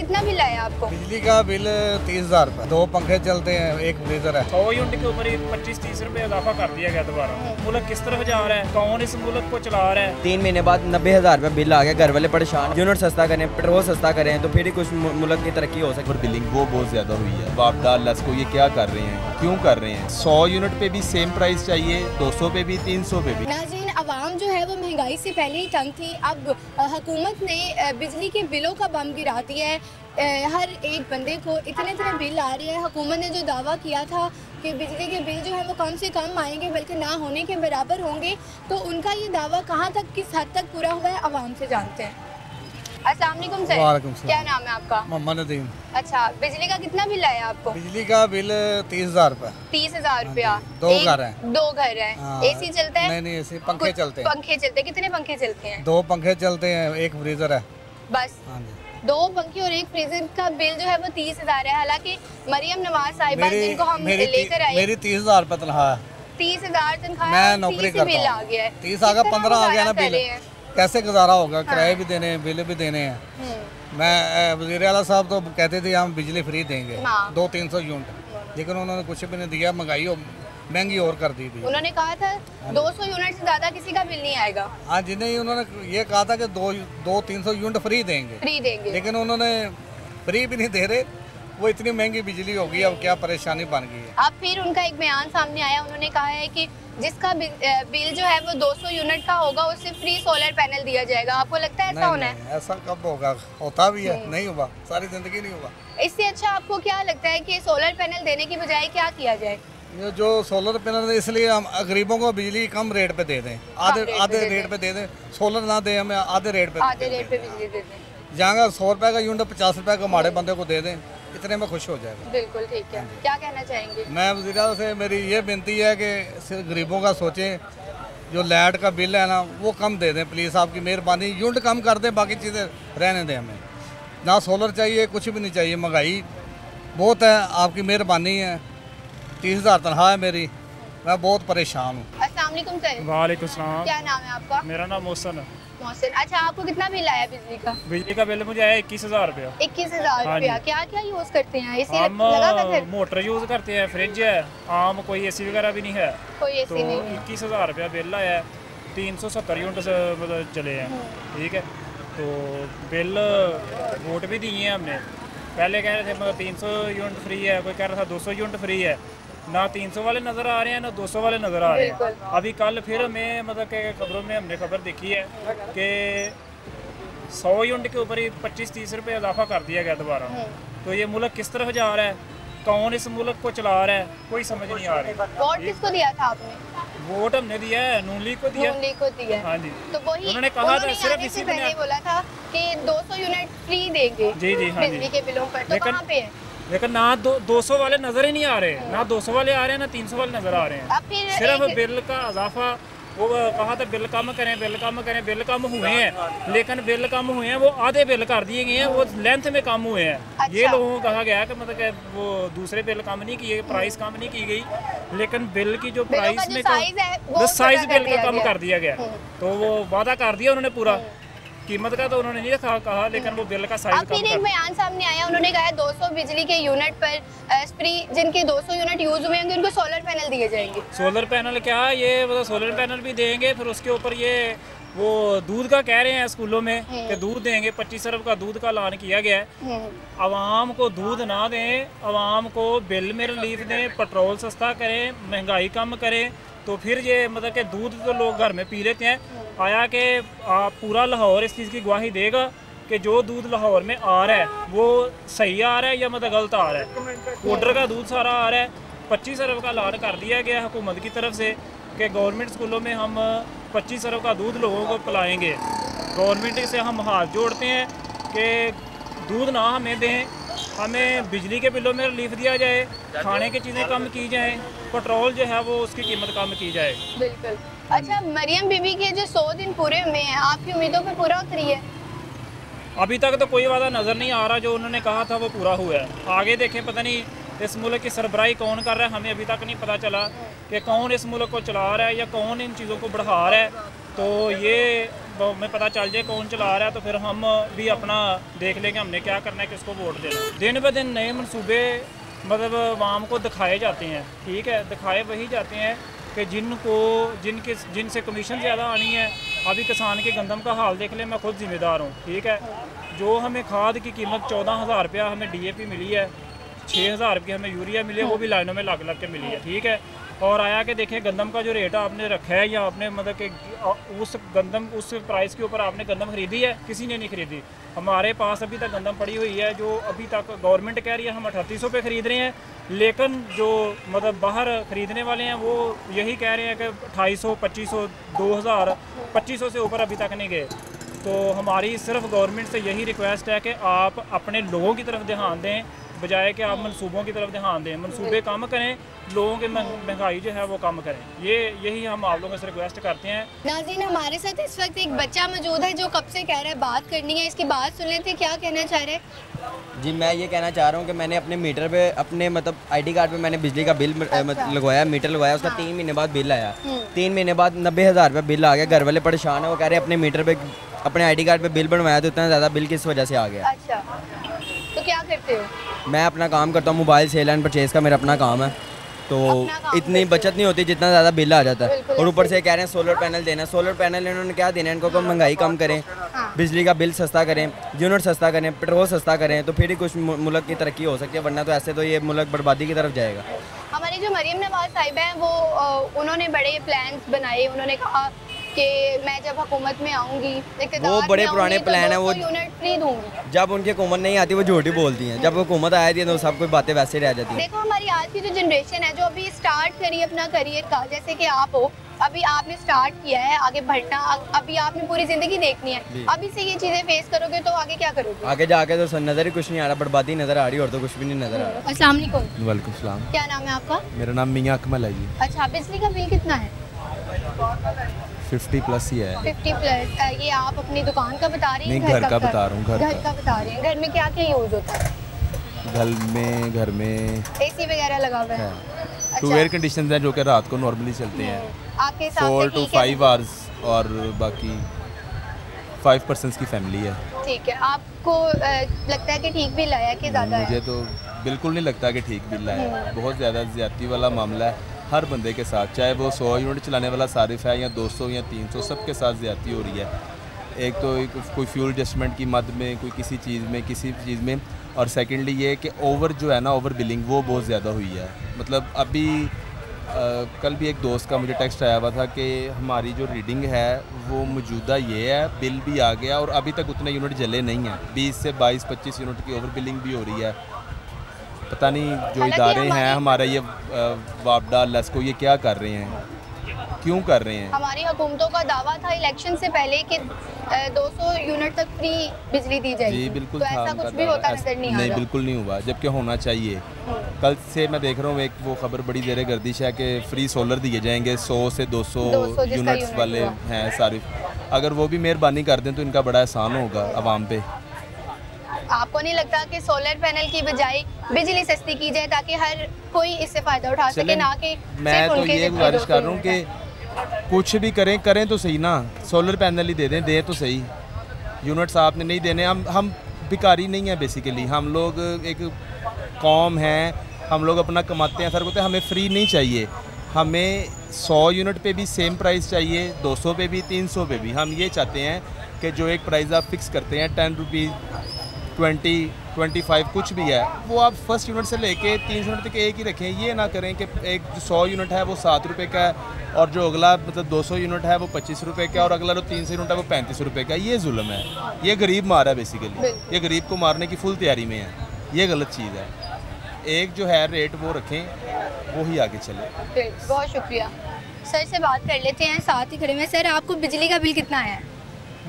कितना बिल आया आपको? बिजली का बिल 30,000 रुपये, 2 पंखे चलते हैं, एक फ्रीजर है। 100 यूनिट के ऊपर 25-30 रुपए इजाफा कर दिया गया दोबारा। मुल्क किस तरफ जा रहा है, कौन इस मुल्क को चला रहा है? 3 महीने बाद 90,000 रुपये बिल आ गया, घर वाले परेशान। यूनिट सस्ता करें, पेट्रोल सस्ता करें तो फिर ही कुछ मुल्क की तरक्की हो सकती है। बिलिंग वो बहुत ज़्यादा हुई है। आप डालस को ये क्या कर रहे हैं, क्यों कर रहे हैं? 100 यूनिट पे भी सेम प्राइस चाहिए, 200 पे भी, 300 पे भी। नाज़रीन, आवाम जो है वो महंगाई से पहले ही तंग थी। अब हुकूमत ने बिजली के बिलों का बम गिरा दिया है। हर एक बंदे को इतने बिल आ रहे हैं। हुकूमत ने जो दावा किया था कि बिजली के बिल जो है वो कम से कम आएंगे बल्कि ना होने के बराबर होंगे, तो उनका ये दावा कहाँ तक, किस हद तक पूरा हुआ है, आवाम से जानते हैं। अस्सलाम वालेकुम सर। वालेकुम सलाम। क्या नाम है आपका? मोहम्मद नदीम। अच्छा, बिजली का कितना बिल आया आपको? बिजली का बिल 30,000 रुपये। 30,000 रुपया। 2 घर हैं। 2 घर हैं। हाँ। एसी चलता है? नहीं, एसी पंखे चलते हैं। पंखे चलते हैं। कितने पंखे चलते हैं? 2 पंखे चलते हैं, एक फ्रीजर है बस। हाँ जी। 2 पंखे और एक फ्रीजर का बिल जो है वो 30,000 है। हालांकि मरियम नवाज साहिबा जिनको हम लेकर आए, मेरी 30,000 रुपये तनख्वाह है। 30,000 तनख्वाह, मैं नौकरी करता बिल आ हूँ। गया है। 30 आ गया, 15 आ गया ना बिल। कैसे गुजारा होगा? हाँ। किराए भी देने हैं, बिल भी देने हैं। मैं वज़ीर आला साहब तो कहते थे हम बिजली फ्री देंगे, हाँ। 200-300 यूनिट, लेकिन उन्होंने कुछ भी नहीं दिया। महंगाई महंगी और कर दी थी। उन्होंने कहा था 200 यूनिट से ज़्यादा किसी का बिल नहीं आएगा। हाँ जी, नहीं, उन्होंने ये कहा था कि 200-300 यूनिट फ्री देंगे, लेकिन उन्होंने फ्री भी नहीं दे रहे। वो इतनी महंगी बिजली होगी, अब क्या परेशानी बन गई है। अब फिर उनका एक बयान सामने आया, उन्होंने कहा है कि जिसका बिल जो है वो 200 यूनिट का होगा उससे फ्री सोलर पैनल दिया जाएगा। आपको लगता है ऐसा होना है? नहीं, ऐसा कब होगा? होता भी है, नहीं हुआ, सारी जिंदगी नहीं हुआ। इससे अच्छा आपको क्या लगता है कि सोलर पैनल देने की बजाय क्या किया जाए? ये जो सोलर पैनल, इसलिए हम गरीबों को बिजली कम रेट पे दे दें, आधे रेट पे दे दें। सोलर ना दे, हमें आधे रेट पे बिजली दे दें। जहाँ 100 रुपये का यूनिट 50 रुपये का माड़े बंदे को दे दें, इतने में खुश हो जाएगा। बिल्कुल ठीक है। क्या कहना चाहेंगे? मैं वज़ीर आला से मेरी ये विनती है कि सिर्फ गरीबों का सोचें। जो लाइट का बिल है ना वो कम दे दें प्लीज़, आपकी मेहरबानी। यूनिट कम कर दें, बाकी चीज़ें रहने दें। हमें ना सोलर चाहिए, कुछ भी नहीं चाहिए। महंगाई बहुत है, आपकी मेहरबानी है। 30,000 तनख्वाह है मेरी, मैं बहुत परेशान हूँ। अस्सलाम वालेकुम सर। वालेकुम सलाम। क्या नाम है आपका? मेरा नाम मोहसन है। मोहसिन। अच्छा, आपको कितना बिल आया बिजली का? बिजली का बिल मुझे आया 21,000 रुपया। 21,000 हाँ रुपया। क्या क्या यूज करते हैं? एसी हम लगा था घर? मोटर यूज करते हैं, फ्रिज है, आम कोई एसी वगैरह भी नहीं है। कोई तो एसी नहीं है। 21,000 रुपया बिल आया है। 370 यूनिट से मतलब चले हैं, ठीक है। तो बिल वोट भी दिए हैं हमने। पहले कह रहे थे मतलब 300 यूनिट फ्री है, कोई कह रहा था 200 यूनिट फ्री है। ना 300 वाले नज़र आ रहे हैं, ना 200 वाले नज़र आ रहे हैं। अभी कल फिर हमें मतलब के खबरों में हमने खबर देखी है कि 100 यूनिट के ऊपर ही 25-30 रुपये इजाफा कर दिया गया दोबारा। तो ये मुल्क किस तरफ जा रहा है, कौन इस मुल्क को चला रहा है, कोई समझ नहीं आ रही। वोट किसको दिया था आपने? वोट हमने दिया है नून लीग को दिया। नून लीग को दिया। हाँ जी। तो वही उन्होंने कहा था सिर्फ आने इसी से पहले बोला था कि 200 यूनिट फ्री देंगे। जी जी, हाँ बिजली जी। के बिलों पर। तो कहाँ पे है? लेकिन ना 200 वाले नजर ही नहीं आ रहे, ना 200 वाले आ रहे हैं, ना 300 वाले नजर आ रहे हैं। अब फिर सिर्फ बिल का इजाफा, वो कहा था बिल कम करें, बिल कम करें। बिल कम हुए हैं, लेकिन बिल कम हुए हैं वो आधे बिल कर दिए गए हैं, वो लेंथ में कम हुए हैं। अच्छा। ये लोगों को कहा गया है कि मतलब कि वो दूसरे बिल कम नहीं किए, प्राइस कम नहीं की गई, लेकिन बिल की जो बिलों का प्राइस जो में साइज है वो साइज छोटा कर बिल का दिया कम गया। कर दिया गया। तो वो वादा कर दिया उन्होंने पूरा, कीमत का तो उन्होंने नहीं कहा, लेकिन वो बिल का साइज अब फिर एक बयान सामने आया, उन्होंने कहा 200 बिजली के यूनिट पर फ्री, जिनके 200 यूनिट यूज हुए होंगे उनको सोलर पैनल दिए जाएंगे। सोलर पैनल क्या, ये मतलब सोलर पैनल भी देंगे, फिर उसके ऊपर ये वो दूध का कह रहे हैं स्कूलों में कि दूध देंगे। 25 अरब का दूध का ऐलान किया गया है। आवाम को दूध ना दें, आवाम को बिल में रिलीफ दें, पेट्रोल सस्ता करें, महंगाई कम करें, तो फिर ये मतलब कि दूध तो लोग घर में पी लेते हैं। आया कि पूरा लाहौर इस चीज़ की गवाही देगा कि जो दूध लाहौर में आ रहा है वो सही आ रहा है या मतलब गलत आ रहा है। पाउडर का दूध सारा आ रहा है। 25 अरब का ऐलान कर दिया गया हुकूमत की तरफ से कि गवर्नमेंट स्कूलों में हम 25 अरब का दूध लोगों को पिलाएंगे। गवर्नमेंट से हम हाथ जोड़ते हैं कि दूध ना हमें दें, हमें बिजली के बिलों में रिलीफ दिया जाए, खाने की चीज़ें कम की जाएँ, पेट्रोल जो है वो उसकी कीमत कम की जाए। बिल्कुल। अच्छा, मरियम बीबी के जो 100 दिन पूरे हुए हैं, आपकी उम्मीदों पे पूरा उतरी है? अभी तक तो कोई वादा नज़र नहीं आ रहा, जो उन्होंने कहा था वो पूरा हुआ है। आगे देखें, पता नहीं इस मुल्क की सरबराही कौन कर रहा है, हमें अभी तक नहीं पता चला कि कौन इस मुल्क को चला रहा है या कौन इन चीज़ों को बढ़ा रहा है। तो ये हमें पता चल जाए कौन चला रहा है तो फिर हम भी अपना देख लेंगे हमने क्या करना है, किसको वोट देना है। दिन ब दिन नए मनसूबे मतलब आवाम को दिखाए जाते हैं, ठीक है, दिखाए वही जाते हैं कि जिनसे कमीशन ज़्यादा आनी है। अभी किसान के गंदम का हाल देख लें, मैं खुद ज़िम्मेदार हूँ, ठीक है। जो हमें खाद की कीमत 14,000 रुपया हमें DAP मिली है, 6,000 रुपये हमें यूरिया मिली है, वो भी लाइनों में लग के मिली है, ठीक है। और आया कि देखें गंदम का जो रेट आपने रखा है या आपने मतलब कि उस प्राइस के ऊपर आपने गंदम खरीदी है, किसी ने नहीं खरीदी। हमारे पास अभी तक गंदम पड़ी हुई है जो अभी तक गवर्नमेंट कह रही है हम 3800 पे ख़रीद रहे हैं, लेकिन जो मतलब बाहर ख़रीदने वाले हैं वो यही कह रहे हैं कि 2800, 2500, 2000, 2500 से ऊपर अभी तक नहीं गए। तो हमारी सिर्फ गवर्नमेंट से यही रिक्वेस्ट है कि आप अपने लोगों की तरफ ध्यान दें, बजाय कि आप मनसूबों की तरफ ध्यान दें। मनसूबे कम करें, लोगों की महंगाई जो है वो कम करें। यही हम आप लोगों से रिक्वेस्ट करते हैं। नाज़रीन, हमारे साथ इस वक्त एक बच्चा मौजूद है जो कब से कह रहा है बात करनी है, इसकी बात सुन लेते हैं, क्या कहना चाह रहे हैं। जी, मैं ये कहना चाह रहा हूँ कि मैंने अपने मीटर पे अपने मतलब ID कार्ड पे मैंने बिजली का बिल लगवाया, मीटर लगवाया, उसका 3 महीने बाद बिल आया। 3 महीने बाद 90,000 रुपये बिल आ गया। घर वाले परेशान है, वो कह रहे हैं अपने मीटर पे अपने ID कार्ड पे बिल बनवाया तो इतना ज़्यादा बिल किस वजह से आ गया। अच्छा, तो क्या करते हो? मैं अपना काम करता हूँ, मोबाइल सेल एंड परचेज़ का मेरा अपना काम है, तो इतनी बचत नहीं होती जितना ज़्यादा बिल आ जाता है। और ऊपर से कह रहे हैं सोलर पैनल देना। सोलर पैनल इन्होंने क्या देना है, इनको महंगाई कम करें, बिजली का बिल सस्ता करें, यूनिट सस्ता करें, पेट्रोल सस्ता करें, तो फिर ही कुछ मुल्क की तरक्की हो सकती है, वरना तो ऐसे तो ये मुल्क बर्बादी की तरफ जाएगा। हमारी जो मरीम नवाज साहिबा हैं वो उन्होंने बड़े प्लान्स बनाए। उन्होंने कहा कि मैं जब हुकूमत में आऊँगी, वो बड़े पुराने प्लान है, वो यूनिट फ्री दूंगी। जब उनकी हुकूमत नहीं आती वो झूठी बोलती हैं, जब हुकूमत आ जाती है तो सब कुछ बातें वैसे रह जाती हैं। देखो, हमारी आज की जो जनरेशन है जो अभी स्टार्ट करी अपना करियर का, जैसे कि आप हो, अभी आपने स्टार्ट किया है आगे बढ़ना, अभी आपने पूरी ज़िंदगी देखनी है, अभी से ये चीज़ें फेस करोगे तो आगे क्या करोगे? आगे जाके तो नज़र ही कुछ नहीं आ रहा, बर्बादी नज़र आ रही और तो कुछ भी नहीं नज़र आ रहा। अस्सलाम वालेकुम। वालेकुम सलाम। क्या नाम है आपका? मेरा नाम मियाँ अकमल है जी। अच्छा, बिजली का बिल कितना है? 50 प्लस ही है। 50 प्लस। ये आप अपनी दुकान का बता रही हैं? नहीं, घर का बता रहा हूँ। घर का बता रही हैं। घर में क्या क्या यूज़ होता है? घर में AC वगैरह लगा हुआ है। टू एयर कंडीशन है जो कि रात को नॉर्मली चलते हैं, आपके हिसाब 4 से to 5 आवर्स, और बाकी 5 पर्सन्स की फैमिली है। ठीक है, आपको लगता है कि ठीक बिल आया कि ज़्यादा है? मुझे तो बिल्कुल नहीं लगता कि ठीक बिल है, बहुत ज़्यादा ज़्यादती वाला मामला है हर बंदे के साथ, चाहे वो 100 यूनिट चलाने वाला सारिफ है या 200 या 300, सबके साथ ज़्यादती हो रही है। एक तो कोई फ्यूल एडजस्टमेंट की मद में, कोई किसी चीज़ में, और सेकेंडली ये कि ओवर जो है ना, ओवर बिलिंग वो बहुत ज़्यादा हुई है। मतलब अभी कल भी एक दोस्त का मुझे टेक्स्ट आया हुआ था कि हमारी जो रीडिंग है वो मौजूदा ये है, बिल भी आ गया और अभी तक उतने यूनिट जले नहीं हैं, 20 से 22-25 यूनिट की ओवर बिलिंग भी हो रही है। पता नहीं जो इदारे हैं हमारा, ये वापडा, लेस्को, ये क्या कर रहे हैं, क्यों कर रहे हैं? हमारी हुकूमतों का दावा था इलेक्शन से पहले कि 200 यूनिट तक फ्री बिजली दी जाएगी। जी बिल्कुल तो था, ऐसा कुछ भी होता नजर नहीं आ रहा। बिल्कुल नहीं हुआ, जबकि होना चाहिए। कल से मैं देख रहा हूँ एक वो खबर बड़ी ज़ेर गर्दिश है कि फ्री सोलर दिए जाएंगे, 100 से 200 यूनिट्स वाले हैं सारे। अगर वो भी मेहरबानी कर दें तो इनका बड़ा एहसान होगा आवाम पे। आपको नहीं लगता कि सोलर पैनल की बजाय बिजली सस्ती की जाए ताकि हर कोई इससे फ़ायदा उठा सके, ना कि मैं तो ये गुजारिश कर रहा हूँ कि कुछ भी करें तो सही ना, सोलर पैनल ही दें तो सही। यूनिट्स आपने नहीं देने, हम भिखारी नहीं हैं बेसिकली, हम लोग एक कौम हैं, हम लोग अपना कमाते हैं, सर बोलते हैं हमें फ्री नहीं चाहिए, हमें 100 यूनिट पे भी सेम प्राइस चाहिए, 200 पे भी, 300 पे भी। हम ये चाहते हैं कि जो एक प्राइस आप फिक्स करते हैं 10 रुपीज़, 20, 25 कुछ भी है, वो आप फर्स्ट यूनिट से लेके 300 यूनिट तक एक ही रखें। ये ना करें कि एक जो 100 यूनिट है वो 7 रुपये का है और जो अगला मतलब 200 यूनिट है वो 25 रुपये का, और अगला जो 300 यूनिट है वो 35 रुपये का। ये जुल्म है, ये गरीब मारा है बेसिकली, ये गरीब को मारने की फुल तैयारी में है, ये गलत चीज़ है। एक जो है रेट वो रखें, वो ही आगे चले। बहुत शुक्रिया। सर से बात कर लेते हैं, साथ ही खड़े में। सर, आपको बिजली का बिल कितना है?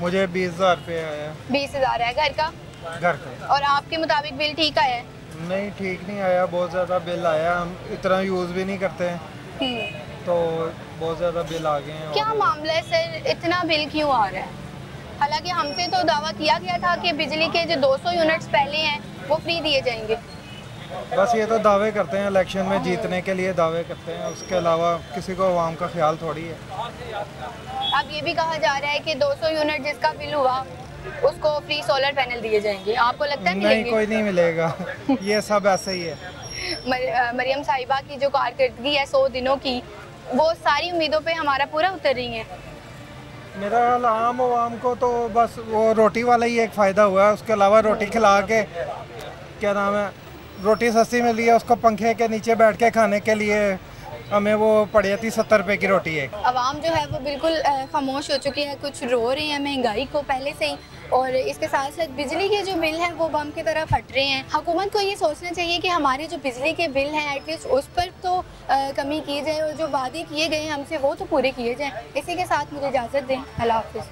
मुझे 20,000 रुपये आया। 20,000 है। घर का? घर का। और आपके मुताबिक बिल ठीक आया है? नहीं, ठीक नहीं आया, बहुत ज़्यादा बिल आया, हम इतना यूज़ भी नहीं करते हैं तो बहुत ज़्यादा बिल आ गए हैं। क्या मामला है सर, इतना बिल क्यों आ रहा है? हालांकि हमसे तो दावा किया गया था कि बिजली के जो 200 यूनिट्स पहले हैं वो फ्री दिए जाएंगे। बस ये तो दावे करते हैं, इलेक्शन में जीतने के लिए दावे करते हैं, उसके अलावा किसी को आवाम का ख्याल थोड़ी है। अब ये भी कहा जा रहा है कि 200 यूनिट जिसका बिल हुआ उसको फ्री सोलर पैनल दिए जाएंगे, आपको लगता है नहीं, मिलेंगे? कोई नहीं मिलेगा। ये सब ऐसे ही है। मरियम साहिबा की जो कारकर्दगी है 100 दिनों की, वो सारी उम्मीदों पे हमारा पूरा उतर रही है। मेरा ख्याल आम आवाम को तो बस वो रोटी वाला ही एक फ़ायदा हुआ है, उसके अलावा रोटी खिला के क्या नाम है, रोटी सस्ती मिली है, उसको पंखे के नीचे बैठ के खाने के लिए हमें वो पड़ जाती 70 रुपये की रोटी है। आवाम जो है वो बिल्कुल खामोश हो चुकी है, कुछ रो रहे हैं महंगाई को पहले से ही, और इसके साथ साथ बिजली के जो बिल हैं वो बम की तरह फट रहे हैं। हुकूमत को ये सोचना चाहिए कि हमारे जो बिजली के बिल हैं एटलीस्ट उस पर तो कमी की जाए, और जो वादे किए गए हैं हमसे वो तो पूरे किए जाएँ। इसी के साथ मुझे इजाज़त दें, अल्लाह हाफ़िज़।